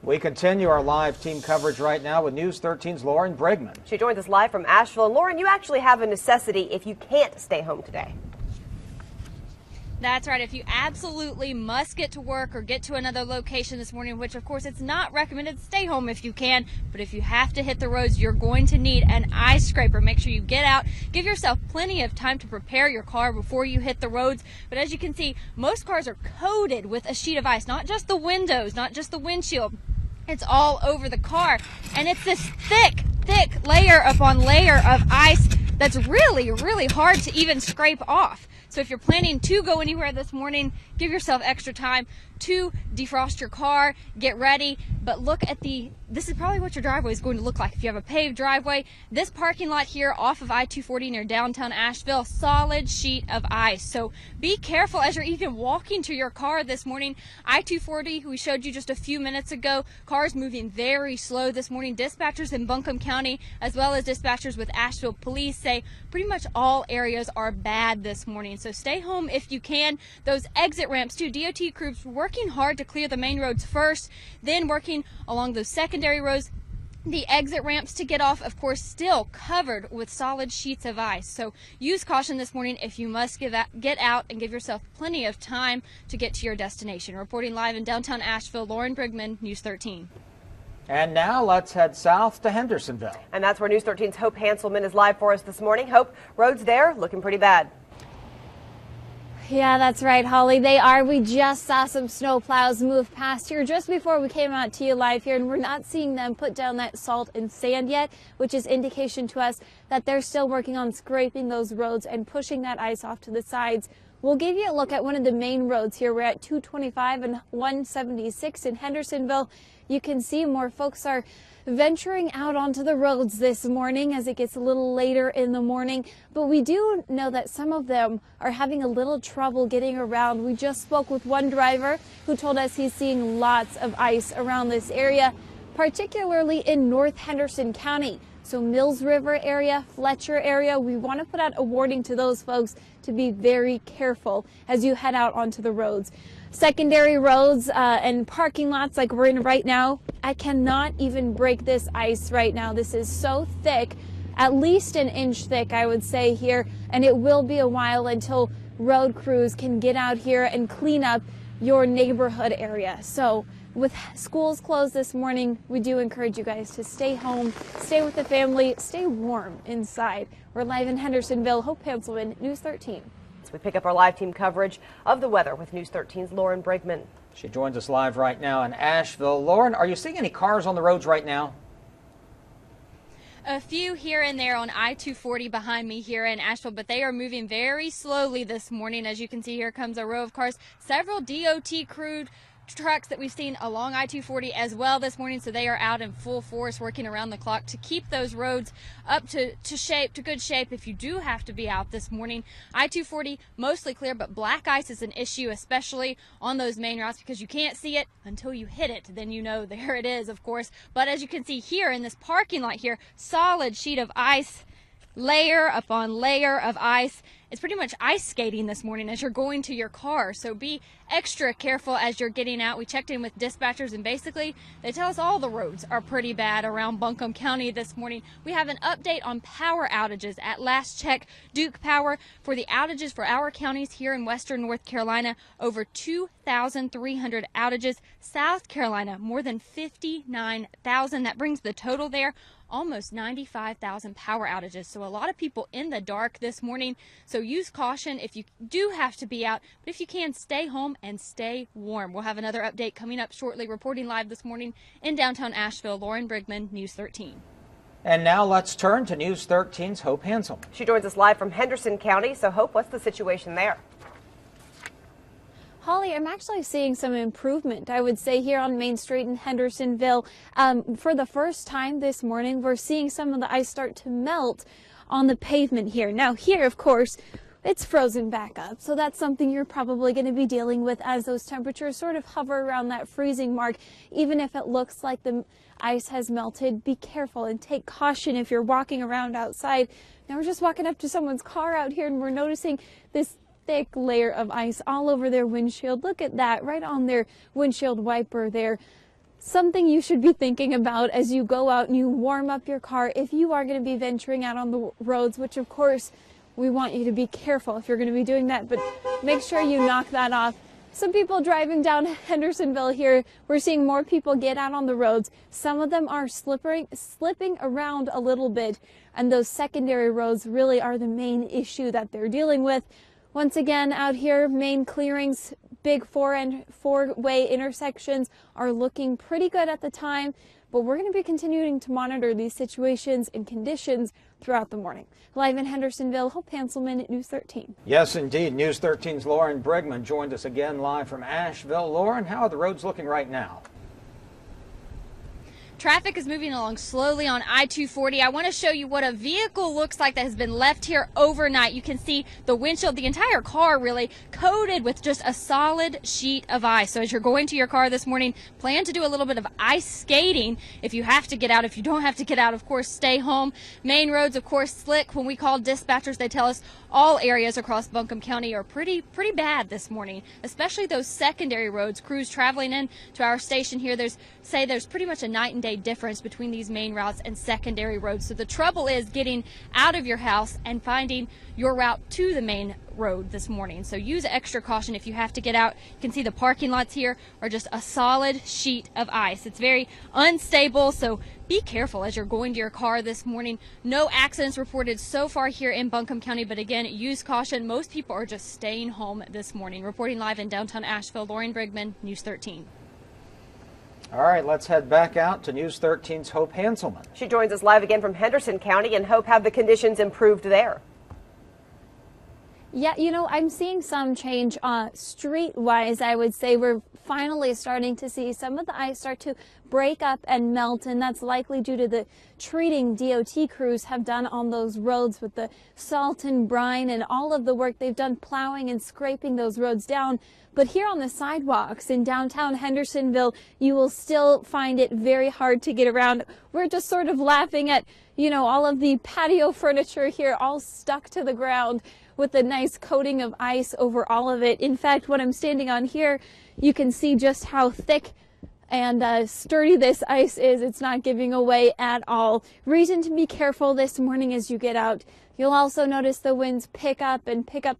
We continue our live team coverage right now with News 13's Lauren Brigman. She joins us live from Asheville. And Lauren, you actually have a necessity if you can't stay home today. That's right. If you absolutely must get to work or get to another location this morning, which of course it's not recommended, stay home if you can, but if you have to hit the roads, you're going to need an ice scraper. Make sure you get out, give yourself plenty of time to prepare your car before you hit the roads. But as you can see, most cars are coated with a sheet of ice, not just the windows, not just the windshield. It's all over the car, and it's this thick layer upon layer of ice that's really, really hard to even scrape off. So if you're planning to go anywhere this morning, give yourself extra time to defrost your car, get ready. But look at this is probably what your driveway is going to look like. If you have a paved driveway, this parking lot here off of I-240 near downtown Asheville, solid sheet of ice. So be careful as you're even walking to your car this morning. I-240, we showed you just a few minutes ago, cars moving very slow this morning. Dispatchers in Buncombe County, as well as dispatchers with Asheville Police, say pretty much all areas are bad this morning. So stay home if you can. Those exit ramps too, DOT crews working hard to clear the main roads first, then working along those secondary roads. The exit ramps to get off, of course, still covered with solid sheets of ice. So use caution this morning if you must get out and give yourself plenty of time to get to your destination. Reporting live in downtown Asheville, Lauren Brigman, News 13. And now let's head south to Hendersonville. And that's where News 13's Hope Hanselman is live for us this morning. Hope, roads there looking pretty bad. Yeah, that's right, Holly. They are. We just saw some snow plows move past here just before we came out to you live here, and we're not seeing them put down that salt and sand yet, which is indication to us that they're still working on scraping those roads and pushing that ice off to the sides. We'll give you a look at one of the main roads here. We're at 225 and 176 in Hendersonville. You can see more folks are venturing out onto the roads this morning as it gets a little later in the morning, but we do know that some of them are having a little trouble getting around. We just spoke with one driver who told us he's seeing lots of ice around this area, particularly in North Henderson County. So Mills River area, Fletcher area, we want to put out a warning to those folks to be very careful as you head out onto the roads. Secondary roads and parking lots like we're in right now, I cannot even break this ice right now. This is so thick, at least an inch thick, I would say here, and it will be a while until road crews can get out here and clean up your neighborhood area. So with schools closed this morning, we do encourage you guys to stay home, stay with the family, stay warm inside. We're live in Hendersonville. Hope Hanselman, News 13. We pick up our live team coverage of the weather with News 13's Lauren Brigman. She joins us live right now in Asheville. Lauren, are you seeing any cars on the roads right now? A few here and there on I-240 behind me here in Asheville, but they are moving very slowly this morning. As you can see, here comes a row of cars. Several DOT crewed trucks that we've seen along I-240 as well this morning, so they are out in full force working around the clock to keep those roads up to good shape if you do have to be out this morning. I-240 mostly clear, but black ice is an issue, especially on those main routes, because you can't see it until you hit it. Then you know there it is, of course. But as you can see here in this parking lot here, solid sheet of ice, layer upon layer of ice. It's pretty much ice skating this morning as you're going to your car, so be extra careful as you're getting out. We checked in with dispatchers, and basically they tell us all the roads are pretty bad around Buncombe County this morning. We have an update on power outages. At last check, Duke Power, for the outages for our counties here in western North Carolina, over 2,300 outages. South Carolina, more than 59,000. That brings the total there almost 95,000 power outages. So a lot of people in the dark this morning. So use caution if you do have to be out, but if you can, stay home and stay warm. We'll have another update coming up shortly. Reporting live this morning in downtown Asheville, Lauren Brigman, News 13. And now let's turn to News 13's Hope Hanselman. She joins us live from Henderson County. So Hope, what's the situation there? Holly, I'm actually seeing some improvement, I would say, here on Main Street in Hendersonville. For the first time this morning, we're seeing some of the ice start to melt on the pavement here. Now here, of course, it's frozen back up, so that's something you're probably going to be dealing with as those temperatures sort of hover around that freezing mark. Even if it looks like the ice has melted, be careful and take caution if you're walking around outside. Now we're just walking up to someone's car out here, and we're noticing this thick layer of ice all over their windshield. Look at that, right on their windshield wiper there. something you should be thinking about as you go out and you warm up your car if you are going to be venturing out on the roads, which of course we want you to be careful if you're going to be doing that, but make sure you knock that off. Some people driving down Hendersonville here, we're seeing more people get out on the roads. Some of them are slipping around a little bit, and those secondary roads really are the main issue that they're dealing with. Once again, out here, main clearings, big four-way intersections are looking pretty good at the time, but we're going to be continuing to monitor these situations and conditions throughout the morning. Live in Hendersonville, Hope Hanselman at News 13. Yes, indeed. News 13's Lauren Brigman joined us again live from Asheville. Lauren, how are the roads looking right now? Traffic is moving along slowly on I-240. I want to show you what a vehicle looks like that has been left here overnight. You can see the windshield, the entire car really coated with just a solid sheet of ice. So as you're going to your car this morning, plan to do a little bit of ice skating if you have to get out. If you don't have to get out, of course, stay home. Main roads, of course, slick. When we call dispatchers, they tell us all areas across Buncombe County are pretty bad this morning, especially those secondary roads. Crews traveling in to our station here, there's pretty much a night and day difference between these main routes and secondary roads. So the trouble is getting out of your house and finding your route to the main road this morning. So use extra caution if you have to get out. You can see the parking lots here are just a solid sheet of ice. It's very unstable, so be careful as you're going to your car this morning. No accidents reported so far here in Buncombe County, but again, use caution. Most people are just staying home this morning. Reporting live in downtown Asheville, Lauren Brigman, News 13. All right, let's head back out to News 13's Hope Hanselman. She joins us live again from Henderson County. And Hope, have the conditions improved there? Yeah, you know, I'm seeing some change street-wise, I would say. We're finally starting to see some of the ice start to break up and melt, and that's likely due to the treating DOT crews have done on those roads with the salt and brine and all of the work they've done plowing and scraping those roads down. But here on the sidewalks in downtown Hendersonville, you will still find it very hard to get around. We're just sort of laughing at, you know, all of the patio furniture here all stuck to the ground with a nice coating of ice over all of it. In fact, when I'm standing on here, you can see just how thick and sturdy this ice is. It's not giving away at all. Reason to be careful this morning as you get out. You'll also notice the winds pick up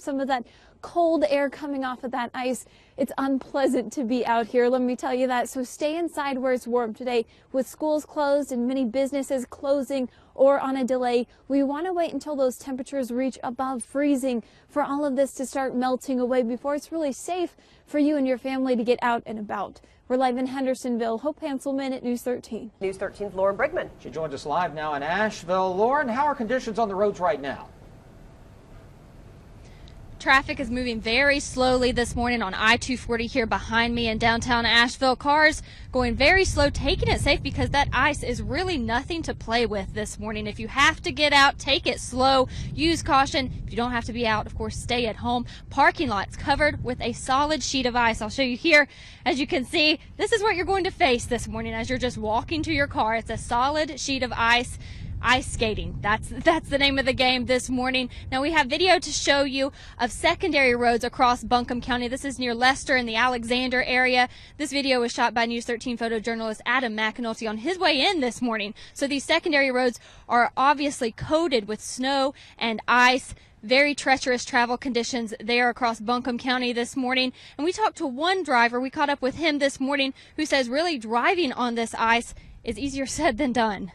some of that cold air coming off of that ice. It's unpleasant to be out here, let me tell you that. So stay inside where it's warm today. With schools closed and many businesses closing or on a delay, we want to wait until those temperatures reach above freezing for all of this to start melting away before it's really safe for you and your family to get out and about. We're live in Hendersonville. Hope Hanselman at News 13. News 13's Lauren Brigman. She joins us live now in Asheville. Lauren, how are conditions on the roads right now? Traffic is moving very slowly this morning on I-240 here behind me in downtown Asheville. Cars going very slow, taking it safe because that ice is really nothing to play with this morning. If you have to get out, take it slow. Use caution. If you don't have to be out, of course, stay at home. Parking lots covered with a solid sheet of ice. I'll show you here. As you can see, this is what you're going to face this morning as you're just walking to your car. It's a solid sheet of ice. Ice skating. That's the name of the game this morning. Now we have video to show you of secondary roads across Buncombe County. This is near Leicester in the Alexander area. This video was shot by News 13 photojournalist Adam McAnulty on his way in this morning. So these secondary roads are obviously coated with snow and ice. Very treacherous travel conditions there across Buncombe County this morning. And we talked to one driver. We caught up with him this morning who says really driving on this ice is easier said than done.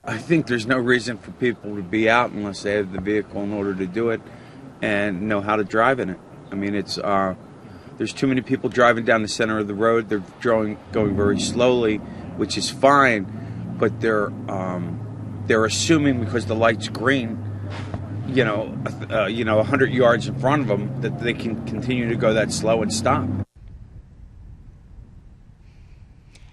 I think there's no reason for people to be out unless they have the vehicle in order to do it and know how to drive in it. I mean, it's there's too many people driving down the center of the road. They're going very slowly, which is fine, but they're assuming because the light's green, 100 yards in front of them, that they can continue to go that slow and stop.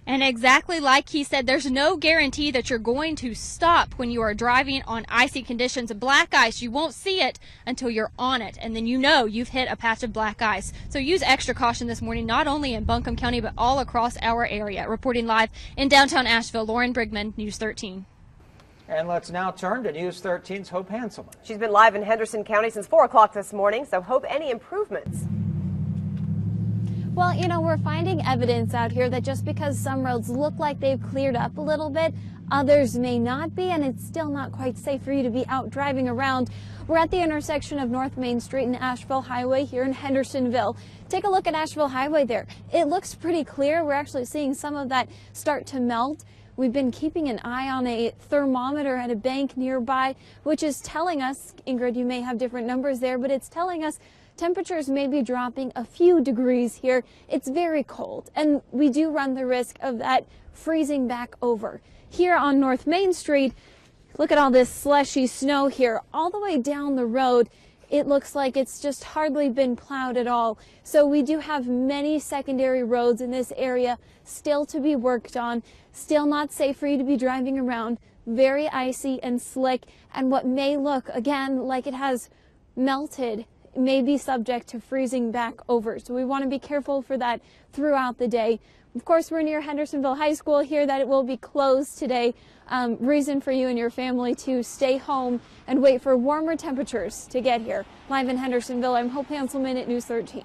And exactly like he said, there's no guarantee that you're going to stop when you are driving on icy conditions. Black ice, you won't see it until you're on it, and then you know you've hit a patch of black ice. So use extra caution this morning, not only in Buncombe County, but all across our area. Reporting live in downtown Asheville, Lauren Brigman, News 13. And let's now turn to News 13's Hope Hanselman. She's been live in Henderson County since 4 o'clock this morning. So Hope, any improvements? Well, you know, we're finding evidence out here that just because some roads look like they've cleared up a little bit, others may not be, and it's still not quite safe for you to be out driving around. We're at the intersection of North Main Street and Asheville Highway here in Hendersonville. Take a look at Asheville Highway there. It looks pretty clear. We're actually seeing some of that start to melt. We've been keeping an eye on a thermometer at a bank nearby, which is telling us, Ingrid, you may have different numbers there, but it's telling us temperatures may be dropping a few degrees here. It's very cold, and we do run the risk of that freezing back over. Here on North Main Street, look at all this slushy snow here. All the way down the road, it looks like it's just hardly been plowed at all. So we do have many secondary roads in this area still to be worked on, still not safe for you to be driving around, very icy and slick, and what may look, again, like it has melted may be subject to freezing back over. So we want to be careful for that throughout the day. Of course, we're near Hendersonville High School here that it will be closed today. Reason for you and your family to stay home and wait for warmer temperatures to get here. Live in Hendersonville, I'm Hope Hanselman at News 13.